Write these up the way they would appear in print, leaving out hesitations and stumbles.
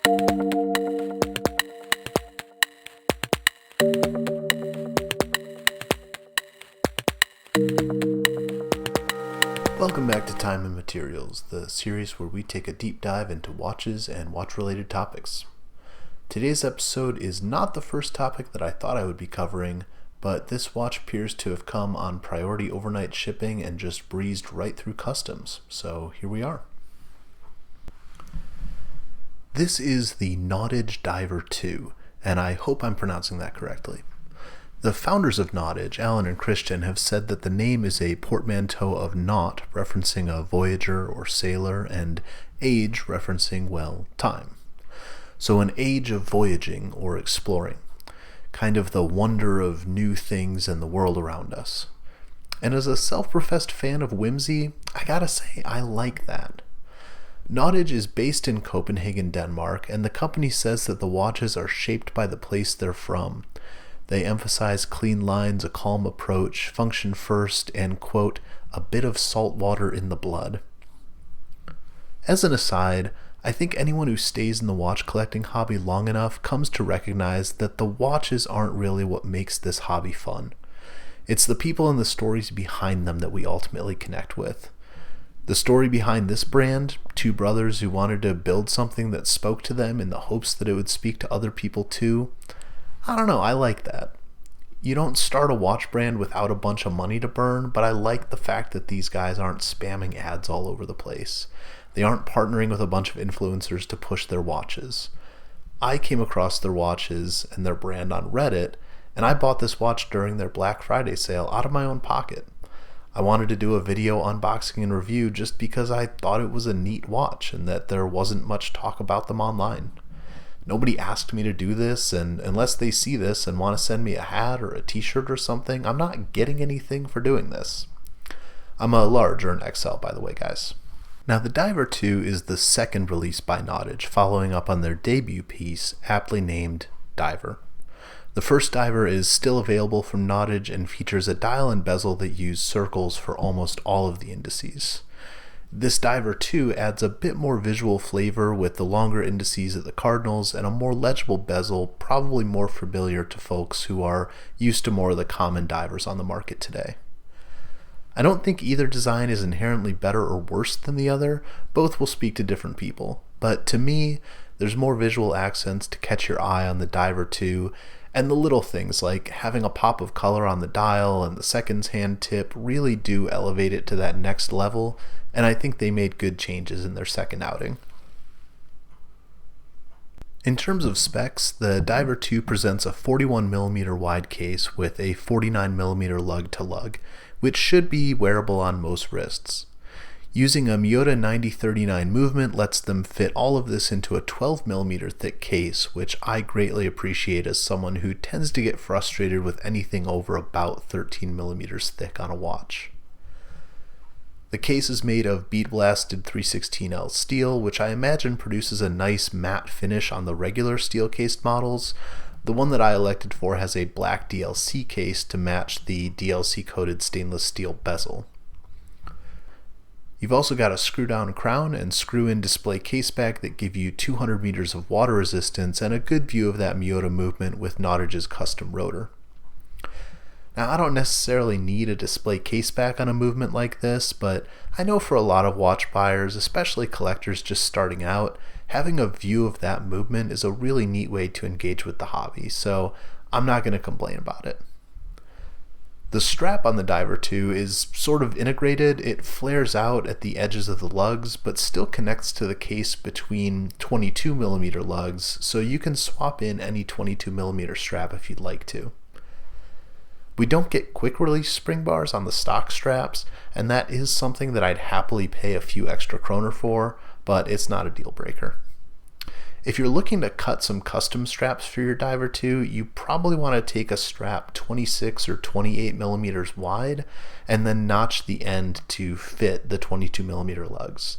Welcome back to Time and Materials, the series where we take a deep dive into watches and watch-related topics. Today's episode is not the first topic that I thought I would be covering, but this watch appears to have come on priority overnight shipping and just breezed right through customs, so here we are. This is the Nautage Diver 2, and I hope I'm pronouncing that correctly. The founders of Nautage, Alan and Christian, have said that the name is a portmanteau of naut, referencing a voyager or sailor, and age, referencing, well, time. So an age of voyaging or exploring, kind of the wonder of new things and the world around us. And as a self-professed fan of whimsy, I gotta say, I like that. Nautage is based in Copenhagen, Denmark, and the company says that the watches are shaped by the place they're from. They emphasize clean lines, a calm approach, function first, and, quote, a bit of salt water in the blood. As an aside, I think anyone who stays in the watch collecting hobby long enough comes to recognize that the watches aren't really what makes this hobby fun. It's the people and the stories behind them that we ultimately connect with. The story behind this brand, two brothers who wanted to build something that spoke to them in the hopes that it would speak to other people too. I don't know, I like that. You don't start a watch brand without a bunch of money to burn, but I like the fact that these guys aren't spamming ads all over the place. They aren't partnering with a bunch of influencers to push their watches. I came across their watches and their brand on Reddit, and I bought this watch during their Black Friday sale out of my own pocket. I wanted to do a video unboxing and review just because I thought it was a neat watch and that there wasn't much talk about them online. Nobody asked me to do this, and unless they see this and want to send me a hat or a t-shirt or something, I'm not getting anything for doing this. I'm a large or an XL, by the way, guys. Now, the Diver 2 is the second release by Nautage, following up on their debut piece, aptly named Diver. The first Diver is still available from Nautage and features a dial and bezel that use circles for almost all of the indices. This Diver 2 adds a bit more visual flavor with the longer indices at the cardinals and a more legible bezel, probably more familiar to folks who are used to more of the common divers on the market today. I don't think either design is inherently better or worse than the other, both will speak to different people, but to me, there's more visual accents to catch your eye on the Diver 2, and the little things like having a pop of color on the dial and the seconds hand tip really do elevate it to that next level, and I think they made good changes in their second outing. In terms of specs, the Diver 2 presents a 41mm wide case with a 49mm lug-to-lug, which should be wearable on most wrists. Using a Miyota 9039 movement lets them fit all of this into a 12mm thick case, which I greatly appreciate as someone who tends to get frustrated with anything over about 13mm thick on a watch. The case is made of bead-blasted 316L steel, which I imagine produces a nice matte finish on the regular steel-cased models. The one that I elected for has a black DLC case to match the DLC-coated stainless steel bezel. You've also got a screw-down crown and screw-in display case back that give you 200 meters of water resistance and a good view of that Miyota movement with Nautage's custom rotor. Now, I don't necessarily need a display case back on a movement like this, but I know for a lot of watch buyers, especially collectors just starting out, having a view of that movement is a really neat way to engage with the hobby, so I'm not going to complain about it. The strap on the Diver 2 is sort of integrated. It flares out at the edges of the lugs, but still connects to the case between 22mm lugs, so you can swap in any 22mm strap if you'd like to. We don't get quick release spring bars on the stock straps, and that is something that I'd happily pay a few extra kroner for, but it's not a deal breaker. If you're looking to cut some custom straps for your Diver 2, you probably want to take a strap 26 or 28 millimeters wide and then notch the end to fit the 22 millimeter lugs.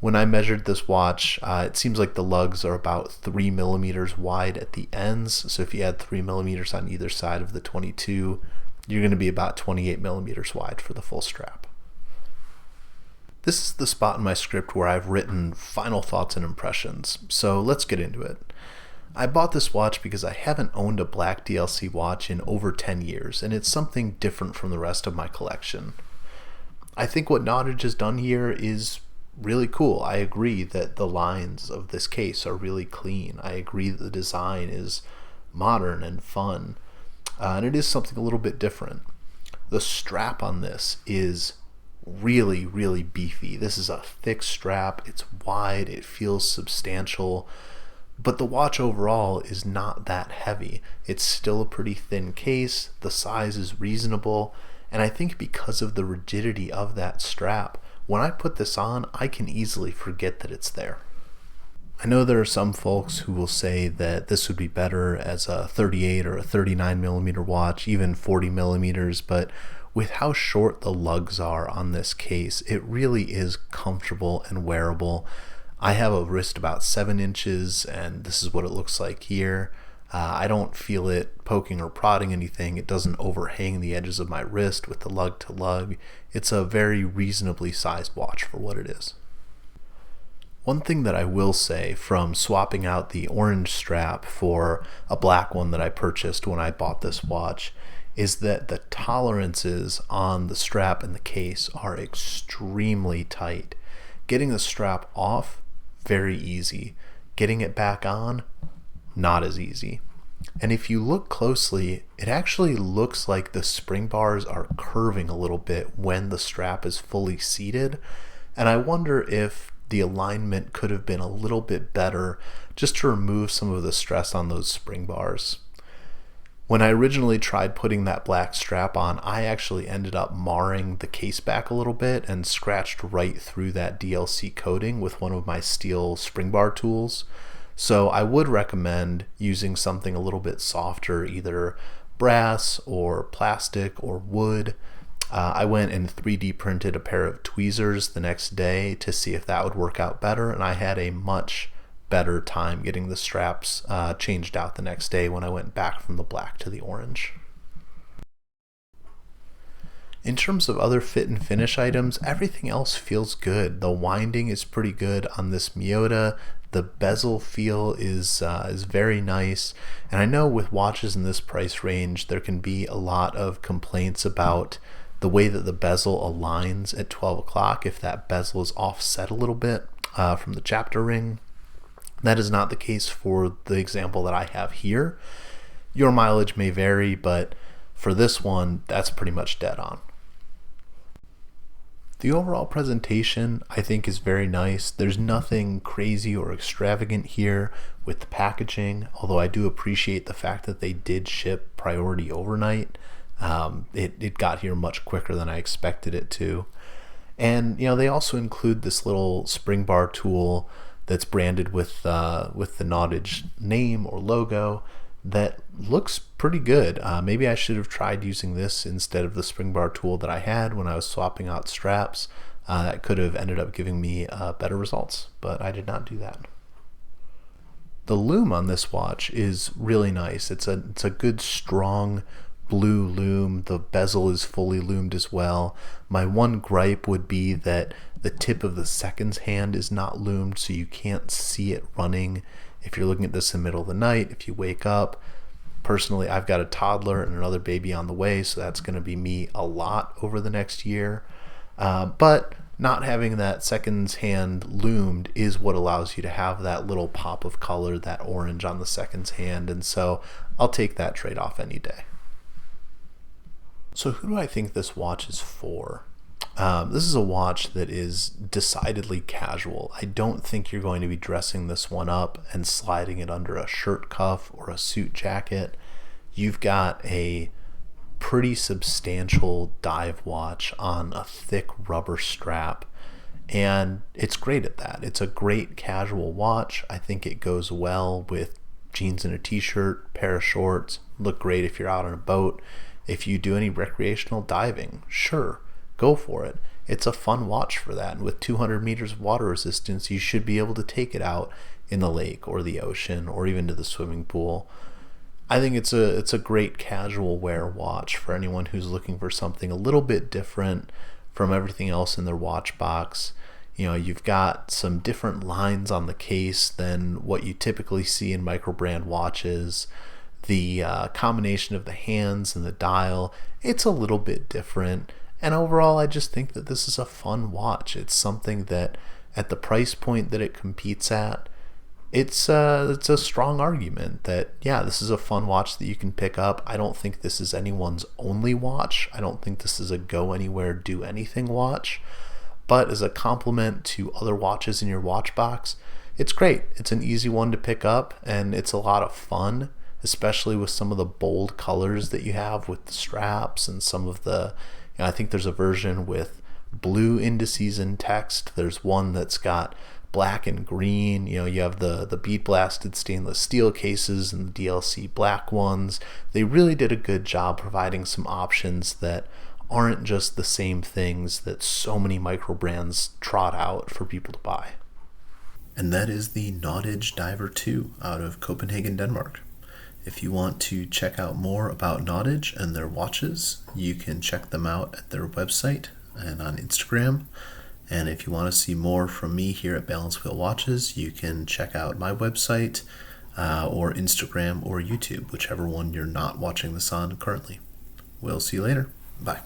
When I measured this watch, it seems like the lugs are about 3 millimeters wide at the ends, so if you add 3 millimeters on either side of the 22, you're going to be about 28 millimeters wide for the full strap. This is the spot in my script where I've written final thoughts and impressions, so let's get into it. I bought this watch because I haven't owned a black DLC watch in over 10 years, and it's something different from the rest of my collection. I think what Nautage has done here is really cool. I agree that the lines of this case are really clean. I agree that the design is modern and fun, and it is something a little bit different. The strap on this is really beefy. This is a thick strap, it's wide, it feels substantial, but the watch overall is not that heavy. It's still a pretty thin case, the size is reasonable, and I think because of the rigidity of that strap, when I put this on, I can easily forget that it's there. I know there are some folks who will say that this would be better as a 38 or a 39 millimeter watch, even 40 millimeters, but with how short the lugs are on this case, it really is comfortable and wearable. I have a wrist about 7 inches, and this is what it looks like here. I don't feel it poking or prodding anything. It doesn't overhang the edges of my wrist with the lug to lug. It's a very reasonably sized watch for what it is. One thing that I will say from swapping out the orange strap for a black one that I purchased when I bought this watch is that the tolerances on the strap and the case are extremely tight. Getting the strap off, very easy. Getting it back on, not as easy. And if you look closely, it actually looks like the spring bars are curving a little bit when the strap is fully seated. And I wonder if the alignment could have been a little bit better just to remove some of the stress on those spring bars. When I originally tried putting that black strap on, I actually ended up marring the case back a little bit and scratched right through that DLC coating with one of my steel spring bar tools. So I would recommend using something a little bit softer, either brass or plastic or wood. I went and 3D printed a pair of tweezers the next day to see if that would work out better, and I had a much better time getting the straps changed out the next day when I went back from the black to the orange. In terms of other fit and finish items, everything else feels good. The winding is pretty good on this Miyota. The bezel feel is very nice, and I know with watches in this price range there can be a lot of complaints about the way that the bezel aligns at 12 o'clock if that bezel is offset a little bit from the chapter ring. That is not the case for the example that I have here. Your mileage may vary, but for this one, that's pretty much dead on. The overall presentation, I think, is very nice. There's nothing crazy or extravagant here with the packaging, although I do appreciate the fact that they did ship priority overnight. It got here much quicker than I expected it to. And they also include this little spring bar tool that's branded with the Nautage name or logo that looks pretty good. Maybe I should have tried using this instead of the spring bar tool that I had when I was swapping out straps. That could have ended up giving me better results, but I did not do that. The lume on this watch is really nice. It's a good strong blue lume. The bezel is fully lumed as well. My one gripe would be that the tip of the seconds hand is not lumed, so you can't see it running if you're looking at this in the middle of the night, if you wake up. Personally, I've got a toddler and another baby on the way, so that's going to be me a lot over the next year. But not having that seconds hand loomed is what allows you to have that little pop of color, that orange on the seconds hand, and so I'll take that trade-off any day. So who do I think this watch is for? This is a watch that is decidedly casual. I don't think you're going to be dressing this one up and sliding it under a shirt cuff or a suit jacket. You've got a pretty substantial dive watch on a thick rubber strap, and it's great at that. It's a great casual watch. I think it goes well with jeans and a t-shirt, pair of shorts. Look great if you're out on a boat. If you do any recreational diving, sure, go for it. It's a fun watch for that, and with 200 meters of water resistance, you should be able to take it out in the lake or the ocean or even to the swimming pool. I think it's a great casual wear watch for anyone who's looking for something a little bit different from everything else in their watch box. You've got some different lines on the case than what you typically see in microbrand watches. The combination of the hands and the dial, it's a little bit different. And overall, I just think that this is a fun watch. It's something that, at the price point that it competes at, it's a strong argument that, yeah, this is a fun watch that you can pick up. I don't think this is anyone's only watch. I don't think this is a go anywhere, do anything watch. But as a complement to other watches in your watch box, it's great. It's an easy one to pick up, and it's a lot of fun, especially with some of the bold colors that you have with the straps and some of the, I think there's a version with blue indices and text. There's one that's got black and green. You have the bead blasted stainless steel cases and the DLC black ones. They really did a good job providing some options that aren't just the same things that so many micro brands trot out for people to buy. And that is the Nautage Diver 2 out of Copenhagen, Denmark. If you want to check out more about Nautage and their watches, you can check them out at their website and on Instagram. And if you want to see more from me here at Balance Wheel Watches, you can check out my website or Instagram or YouTube, whichever one you're not watching this on currently. We'll see you later. Bye.